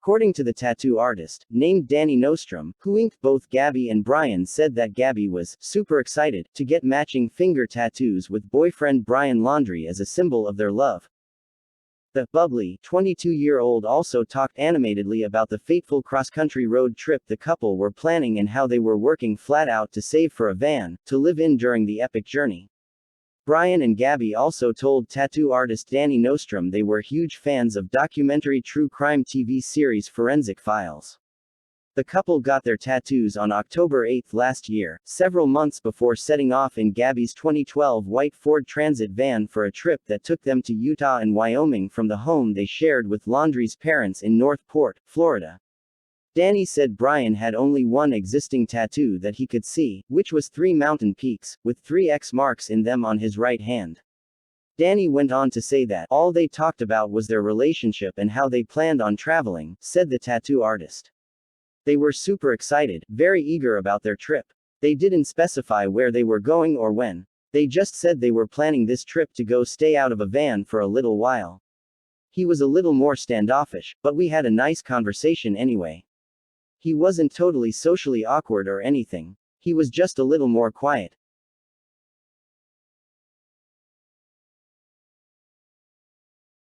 According to the tattoo artist, named Danny Nostrum, who inked both Gabby and Brian, said that Gabby was super excited to get matching finger tattoos with boyfriend Brian Laundrie as a symbol of their love. The bubbly, 22-year-old also talked animatedly about the fateful cross-country road trip the couple were planning and how they were working flat out to save for a van to live in during the epic journey. Brian and Gabby also told tattoo artist Danny Nostrum they were huge fans of documentary true crime TV series Forensic Files. The couple got their tattoos on October 8 last year, several months before setting off in Gabby's 2012 white Ford Transit van for a trip that took them to Utah and Wyoming from the home they shared with Laundrie's parents in North Port, Florida. Danny said Brian had only one existing tattoo that he could see, which was 3 mountain peaks, with 3 X marks in them on his right hand. Danny went on to say that all they talked about was their relationship and how they planned on traveling, said the tattoo artist. They were super excited, very eager about their trip. They didn't specify where they were going or when. They just said they were planning this trip to go stay out of a van for a little while. He was a little more standoffish, but we had a nice conversation anyway. He wasn't totally socially awkward or anything. He was just a little more quiet.